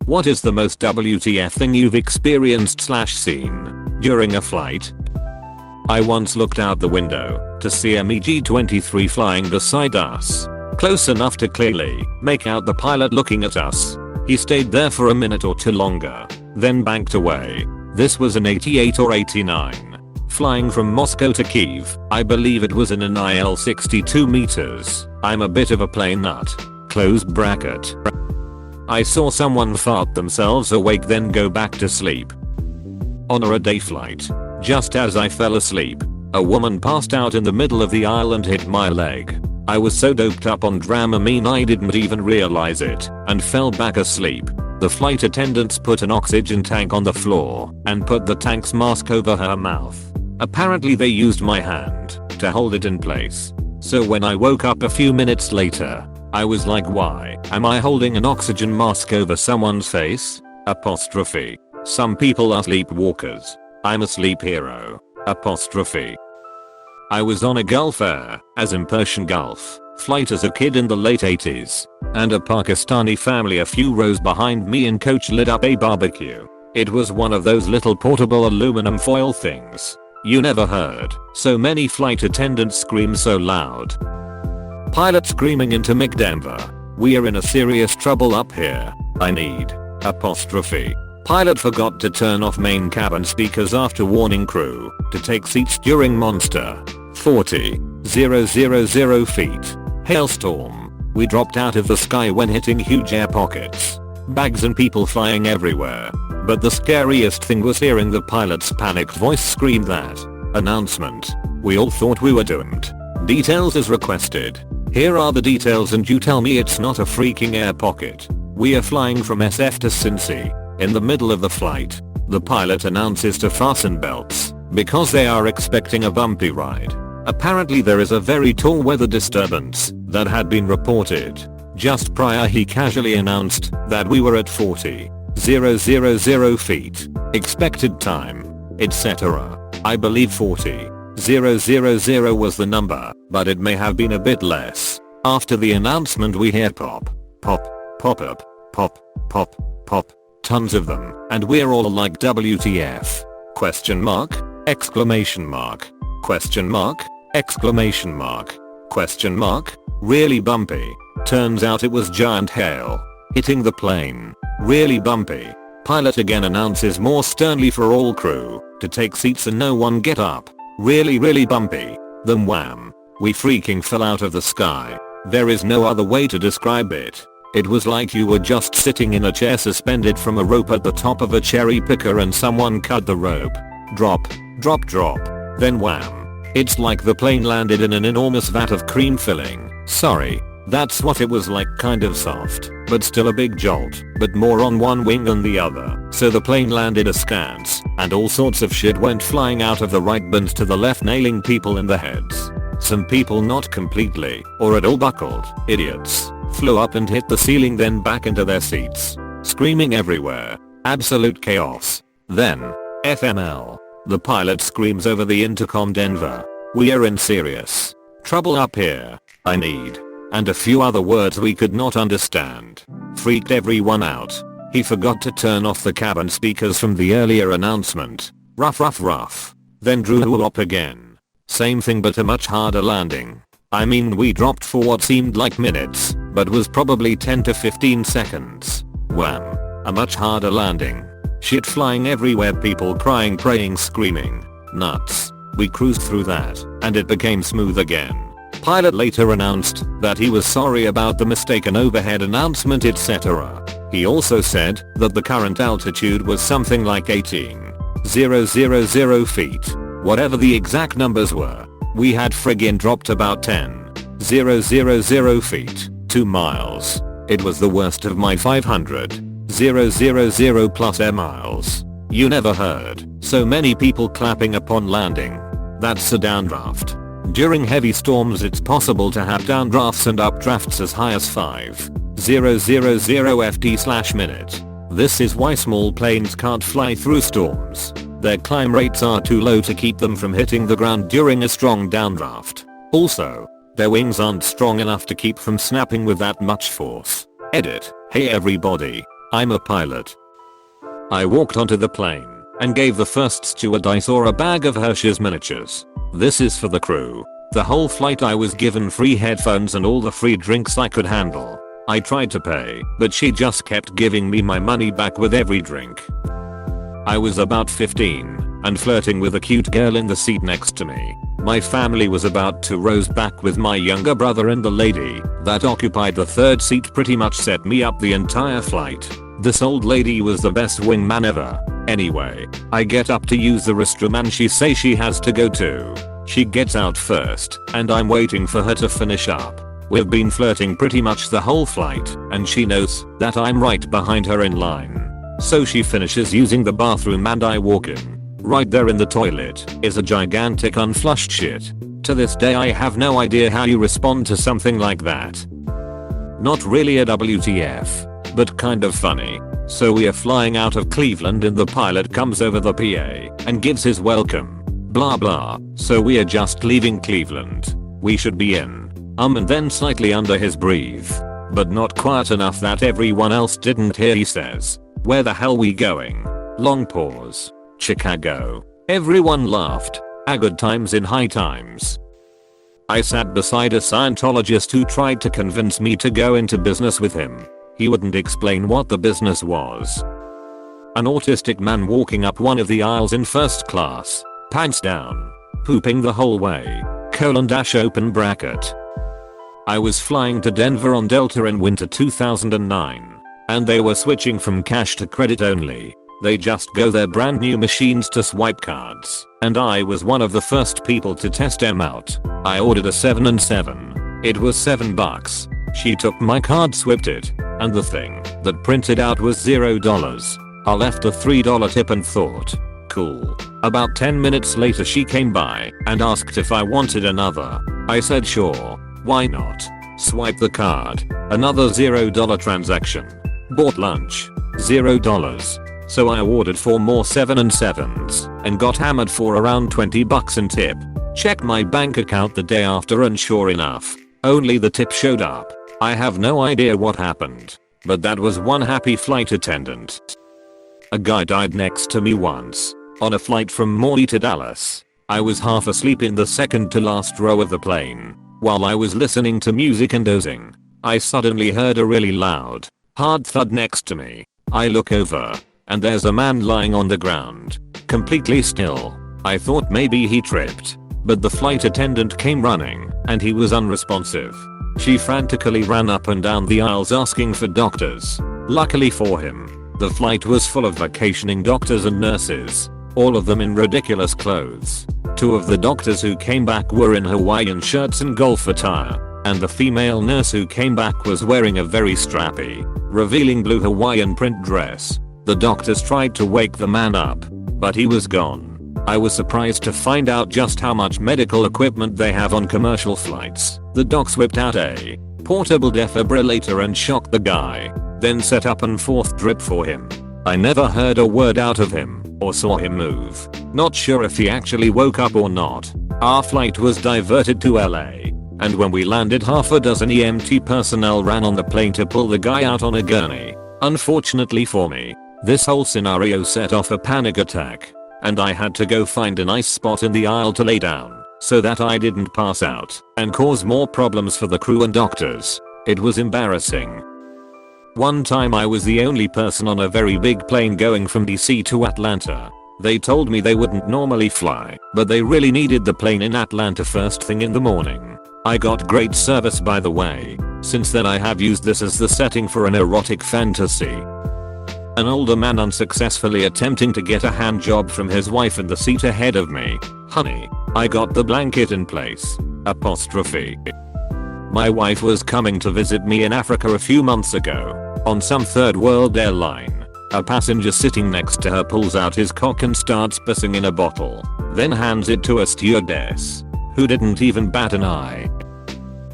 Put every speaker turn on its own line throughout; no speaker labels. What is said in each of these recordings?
What is the most WTF thing you've experienced / seen during a flight? I once looked out the window to see a MiG-23 flying beside us, close enough to clearly make out the pilot looking at us. He stayed there for a minute or two longer, then banked away. This was an 88 or 89, flying from Moscow to Kyiv. I believe it was in an IL 62 meters. I'm a bit of a plane nut. Close bracket. I saw someone fart themselves awake then go back to sleep. On a day flight, just as I fell asleep, a woman passed out in the middle of the aisle and hit my leg. I was so doped up on Dramamine I didn't even realize it and fell back asleep. The flight attendants put an oxygen tank on the floor and put the tank's mask over her mouth. Apparently they used my hand to hold it in place. So when I woke up a few minutes later, I was like, why am I holding an oxygen mask over someone's face? Apostrophe. Some people are sleepwalkers. I'm a sleep hero. Apostrophe. I was on a Gulf Air, as in Persian Gulf, flight as a kid in the late 80s, and a Pakistani family a few rows behind me and coach lit up a barbecue. It was one of those little portable aluminum foil things. You never heard so many flight attendants scream so loud. Pilot screaming into Mick Denver. We are in a serious trouble up here. I need. Apostrophe. Pilot forgot to turn off main cabin speakers after warning crew to take seats during monster 40,000 feet hailstorm. We dropped out of the sky when hitting huge air pockets. Bags and people flying everywhere. But the scariest thing was hearing the pilot's panicked voice scream that announcement. We all thought we were doomed. Details as requested. Here are the details and you tell me it's not a freaking air pocket. We are flying from SF to Cincy. In the middle of the flight, the pilot announces to fasten belts because they are expecting a bumpy ride. Apparently there is a very tall weather disturbance that had been reported. Just prior he casually announced that we were at 40,000 feet, expected time, etc. I believe 40,000 was the number, but it may have been a bit less. After the announcement we hear pop, pop, pop up, pop, pop, pop. Tons of them, and we're all like WTF? Question mark? Exclamation mark. Question mark? Exclamation mark. Question mark? Really bumpy. Turns out it was giant hail hitting the plane. Really bumpy. Pilot again announces more sternly for all crew to take seats and no one get up. Really bumpy. Then wham. We freaking fell out of the sky. There is no other way to describe it. It was like you were just sitting in a chair suspended from a rope at the top of a cherry picker and someone cut the rope. Drop, drop, drop. Then wham. It's like the plane landed in an enormous vat of cream filling. Sorry. That's what it was like, kind of soft, but still a big jolt, but more on one wing than the other. So the plane landed askance, and all sorts of shit went flying out of the right bins to the left, nailing people in the heads. Some people not completely, or at all buckled, idiots, flew up and hit the ceiling then back into their seats, screaming everywhere. Absolute chaos. Then, FML. The pilot screams over the intercom, Denver. We are in serious trouble up here. I need. And a few other words we could not understand. Freaked everyone out. He forgot to turn off the cabin speakers from the earlier announcement. Rough. Then drew up again. Same thing but a much harder landing. I mean we dropped for what seemed like minutes, but was probably 10 to 15 seconds. Wham. A much harder landing. Shit flying everywhere, people crying, praying, screaming. Nuts. We cruised through that, and it became smooth again. Pilot later announced that he was sorry about the mistaken overhead announcement, etc. He also said that the current altitude was something like 18,000 feet. Whatever the exact numbers were, we had friggin' dropped about 10,000 feet, 2 miles. It was the worst of my 500,000 plus air miles. You never heard so many people clapping upon landing. That's a downdraft. During heavy storms it's possible to have downdrafts and updrafts as high as 5,000 ft/minute. This is why small planes can't fly through storms. Their climb rates are too low to keep them from hitting the ground during a strong downdraft. Also, their wings aren't strong enough to keep from snapping with that much force. Edit. Hey everybody. I'm a pilot. I walked onto the plane and gave the first steward I saw a bag of Hershey's miniatures. This is for the crew. The whole flight I was given free headphones and all the free drinks I could handle. I tried to pay, but she just kept giving me my money back with every drink. I was about 15 and flirting with a cute girl in the seat next to me. My family was about to row back with my younger brother, and the lady that occupied the third seat pretty much set me up the entire flight. This old lady was the best wingman ever. Anyway, I get up to use the restroom and she says she has to go too. She gets out first and I'm waiting for her to finish up. We've been flirting pretty much the whole flight and she knows that I'm right behind her in line. So she finishes using the bathroom and I walk in. Right there in the toilet is a gigantic unflushed shit. To this day I have no idea how you respond to something like that. Not really a WTF, but kind of funny. So we are flying out of Cleveland and the pilot comes over the PA and gives his welcome. Blah blah. So we are just leaving Cleveland. We should be in. And then slightly under his breath. But not quiet enough that everyone else didn't hear, he says. Where the hell we going? Long pause. Chicago. Everyone laughed. A good times in high times. I sat beside a Scientologist who tried to convince me to go into business with him. He wouldn't explain what the business was. An autistic man walking up one of the aisles in first class, pants down, pooping the whole way, open bracket. I was flying to Denver on Delta in winter 2009, and they were switching from cash to credit only. They just go their brand new machines to swipe cards, and I was one of the first people to test them out. I ordered a 7 and 7. It was $7. She took my card, swiped it, and the thing that printed out was $0. I left a $3 tip and thought, cool. About 10 minutes later she came by and asked if I wanted another. I said sure, why not? Swipe the card. Another $0 transaction. Bought lunch. $0. So I ordered 4 more 7 and 7s and got hammered for around $20 in tip. Checked my bank account the day after and sure enough, only the tip showed up. I have no idea what happened, but that was one happy flight attendant. A guy died next to me once, on a flight from Morley to Dallas. I was half asleep in the second to last row of the plane. While I was listening to music and dozing, I suddenly heard a really loud, hard thud next to me. I look over, and there's a man lying on the ground, completely still. I thought maybe he tripped, but the flight attendant came running, and he was unresponsive. She frantically ran up and down the aisles asking for doctors. Luckily for him, the flight was full of vacationing doctors and nurses, all of them in ridiculous clothes. 2 of the doctors who came back were in Hawaiian shirts and golf attire, and the female nurse who came back was wearing a very strappy, revealing blue Hawaiian print dress. The doctors tried to wake the man up, but he was gone. I was surprised to find out just how much medical equipment they have on commercial flights. The docs whipped out a portable defibrillator and shocked the guy, then set up an 4th drip for him. I never heard a word out of him or saw him move. Not sure if he actually woke up or not. Our flight was diverted to LA, and when we landed half a dozen EMT personnel ran on the plane to pull the guy out on a gurney. Unfortunately for me, this whole scenario set off a panic attack, and I had to go find a nice spot in the aisle to lay down so that I didn't pass out and cause more problems for the crew and doctors. It was embarrassing. One time I was the only person on a very big plane going from DC to Atlanta. They told me they wouldn't normally fly, but they really needed the plane in Atlanta first thing in the morning. I got great service, by the way. Since then I have used this as the setting for an erotic fantasy. An older man unsuccessfully attempting to get a hand job from his wife in the seat ahead of me. Honey, I got the blanket in place. Apostrophe. My wife was coming to visit me in Africa a few months ago. On some third world airline, a passenger sitting next to her pulls out his cock and starts pissing in a bottle, then hands it to a stewardess, who didn't even bat an eye.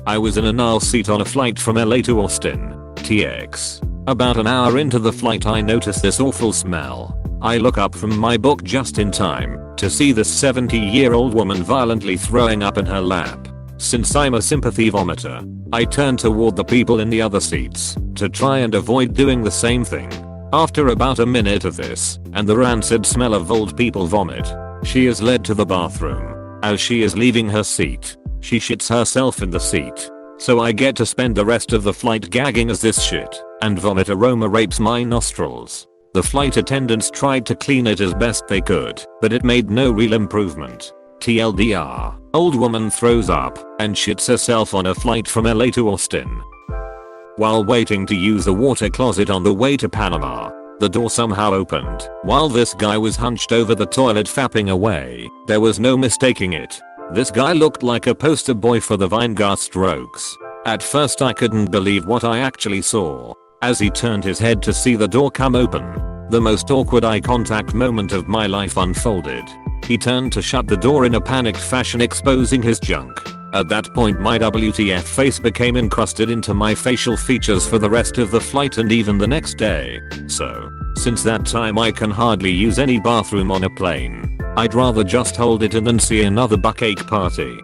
I was in an aisle seat on a flight from LA to Austin, TX. About an hour into the flight I notice this awful smell. I look up from my book just in time to see this 70-year-old woman violently throwing up in her lap. Since I'm a sympathy vomiter, I turn toward the people in the other seats to try and avoid doing the same thing. After about a minute of this, and the rancid smell of old people vomit, she is led to the bathroom. As she is leaving her seat, she shits herself in the seat. So I get to spend the rest of the flight gagging as this shit and vomit aroma rapes my nostrils. The flight attendants tried to clean it as best they could, but it made no real improvement. TLDR, old woman throws up and shits herself on a flight from LA to Austin. While waiting to use the water closet on the way to Panama, the door somehow opened. While this guy was hunched over the toilet fapping away, there was no mistaking it. This guy looked like a poster boy for the Weingart Strokes. At first I couldn't believe what I actually saw. As he turned his head to see the door come open, the most awkward eye contact moment of my life unfolded. He turned to shut the door in a panicked fashion, exposing his junk. At that point my WTF face became encrusted into my facial features for the rest of the flight and even the next day. So, since that time I can hardly use any bathroom on a plane. I'd rather just hold it in than see another buckache party.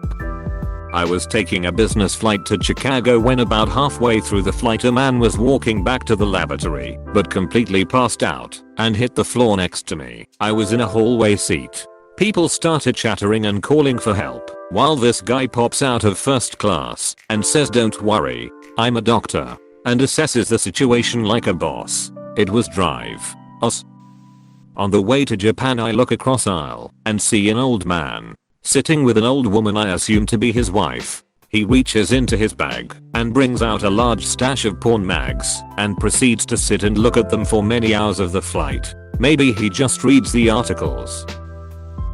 I was taking a business flight to Chicago when about halfway through the flight a man was walking back to the lavatory, but completely passed out and hit the floor next to me. I was in a hallway seat. People started chattering and calling for help, while this guy pops out of first class and says, "Don't worry, I'm a doctor," and assesses the situation like a boss. It was drive us. On the way to Japan I look across aisle and see an old man sitting with an old woman I assume to be his wife. He reaches into his bag and brings out a large stash of porn mags and proceeds to sit and look at them for many hours of the flight. Maybe he just reads the articles.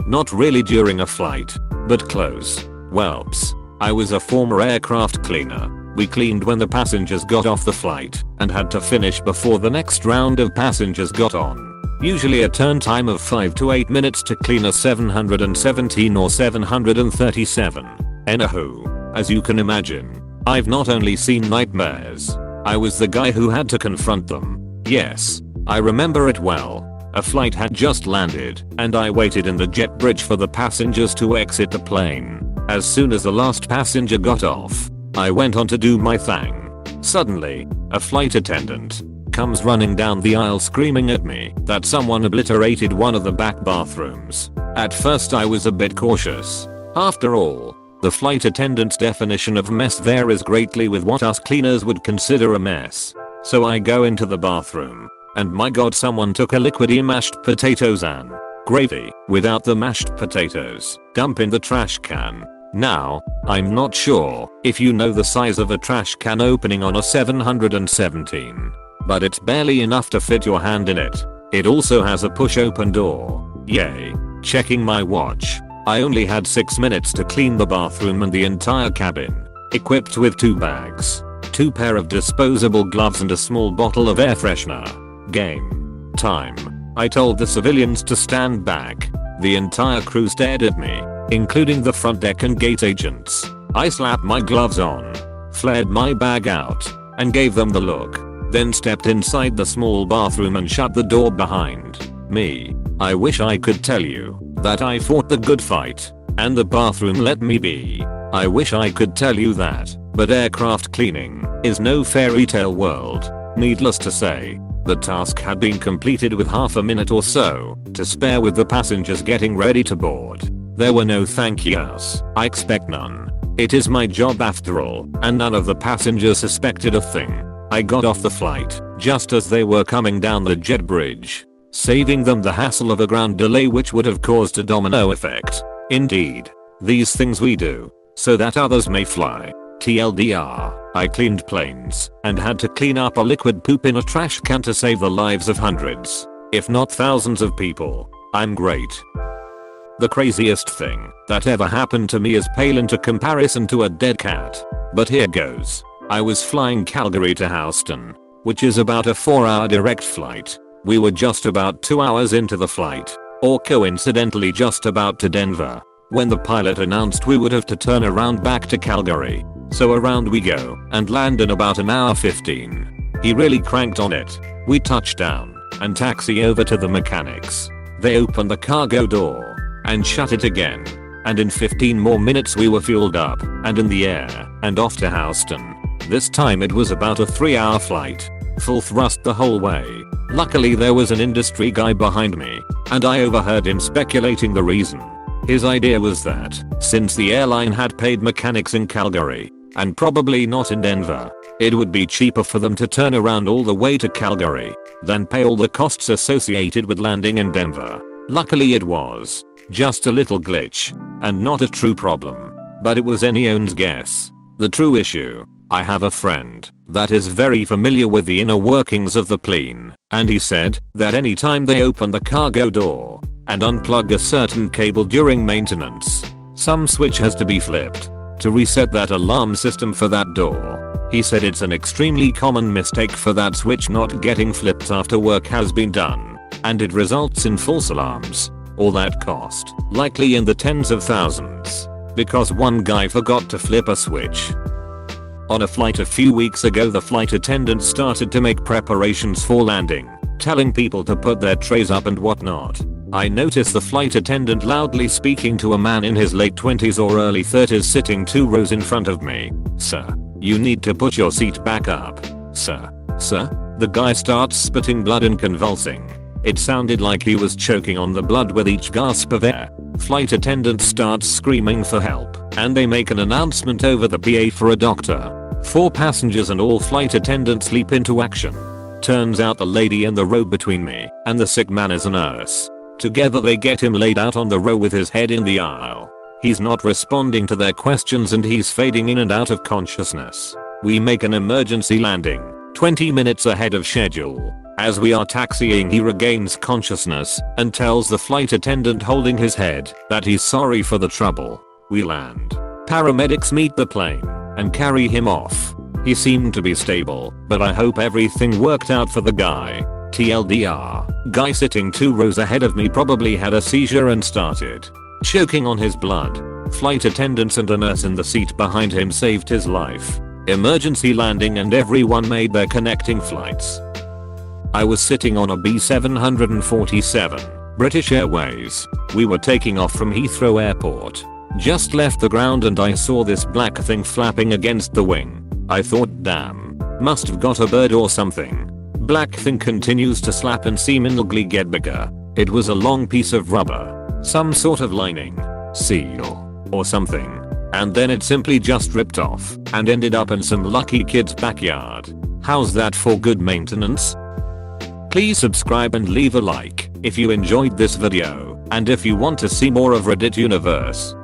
Not really during a flight, but close. Whelps. I was a former aircraft cleaner. We cleaned when the passengers got off the flight and had to finish before the next round of passengers got on. Usually a turn time of 5 to 8 minutes to clean a 717 or 737. Anywho, as you can imagine, I've not only seen nightmares, I was the guy who had to confront them. Yes, I remember it well. A flight had just landed, and I waited in the jet bridge for the passengers to exit the plane. As soon as the last passenger got off, I went on to do my thing. Suddenly, a flight attendant comes running down the aisle screaming at me that someone obliterated one of the back bathrooms. At first I was a bit cautious. After all, the flight attendant's definition of mess varies greatly with what us cleaners would consider a mess. So I go into the bathroom, and my god, someone took a liquidy mashed potatoes and gravy without the mashed potatoes, dump in the trash can. Now, I'm not sure if you know the size of a trash can opening on a 717. But it's barely enough to fit your hand in it. It also has a push open door. Yay. Checking my watch. I only had 6 minutes to clean the bathroom and the entire cabin. Equipped with 2 bags, 2 pair of disposable gloves and a small bottle of air freshener. Game time. I told the civilians to stand back. The entire crew stared at me, including the front deck and gate agents. I slapped my gloves on, flared my bag out, and gave them the look. Then stepped inside the small bathroom and shut the door behind me. I wish I could tell you that I fought the good fight and the bathroom let me be. I wish I could tell you that, but aircraft cleaning is no fairy tale world. Needless to say, the task had been completed with half a minute or so to spare with the passengers getting ready to board. There were no thank yous. I expect none. It is my job after all, and none of the passengers suspected a thing. I got off the flight just as they were coming down the jet bridge, saving them the hassle of a ground delay which would have caused a domino effect. Indeed, these things we do so that others may fly. TLDR, I cleaned planes and had to clean up a liquid poop in a trash can to save the lives of hundreds, if not thousands of people. I'm great. The craziest thing that ever happened to me is pale into comparison to a dead cat. But here goes. I was flying Calgary to Houston, which is about a 4-hour direct flight. We were just about 2 hours into the flight, or coincidentally just about to Denver, when the pilot announced we would have to turn around back to Calgary. So around we go and land in about an hour 15. He really cranked on it. We touch down and taxi over to the mechanics. They open the cargo door and shut it again. And in 15 more minutes we were fueled up and in the air and off to Houston. This time it was about a 3-hour flight. full thrust the whole way. Luckily there was an industry guy behind me, and I overheard him speculating the reason. His idea was that, since the airline had paid mechanics in Calgary, and probably not in Denver, it would be cheaper for them to turn around all the way to Calgary, than pay all the costs associated with landing in Denver. Luckily it was just a little glitch, and not a true problem, but it was anyone's guess. The true issue: I have a friend that is very familiar with the inner workings of the plane, and he said that anytime they open the cargo door and unplug a certain cable during maintenance, some switch has to be flipped to reset that alarm system for that door. He said it's an extremely common mistake for that switch not getting flipped after work has been done, and it results in false alarms. All that cost, likely in the tens of thousands, because one guy forgot to flip a switch. On a flight a few weeks ago, the flight attendant started to make preparations for landing, telling people to put their trays up and whatnot. I noticed the flight attendant loudly speaking to a man in his late 20s or early 30s sitting 2 rows in front of me. "Sir, you need to put your seat back up. Sir, sir." The guy starts spitting blood and convulsing. It sounded like he was choking on the blood with each gasp of air. Flight attendant starts screaming for help, and they make an announcement over the PA for a doctor. 4 passengers and all flight attendants leap into action. Turns out the lady in the row between me and the sick man is a nurse. Together they get him laid out on the row with his head in the aisle. He's not responding to their questions and he's fading in and out of consciousness. We make an emergency landing, 20 minutes ahead of schedule. As we are taxiing, he regains consciousness and tells the flight attendant holding his head that he's sorry for the trouble. We land. Paramedics meet the plane and carry him off. He seemed to be stable, but I hope everything worked out for the guy. TLDR, guy sitting 2 rows ahead of me probably had a seizure and started choking on his blood. Flight attendants and a nurse in the seat behind him saved his life. Emergency landing and everyone made their connecting flights. I was sitting on a B747, British Airways. We were taking off from Heathrow Airport. Just left the ground and I saw this black thing flapping against the wing. I thought, damn, must have got a bird or something. Black thing continues to slap and seemingly get bigger. It was a long piece of rubber, some sort of lining, seal, or something. And then it simply just ripped off and ended up in some lucky kid's backyard. How's that for good maintenance? Please subscribe and leave a like if you enjoyed this video, and if you want to see more of Reddit Universe.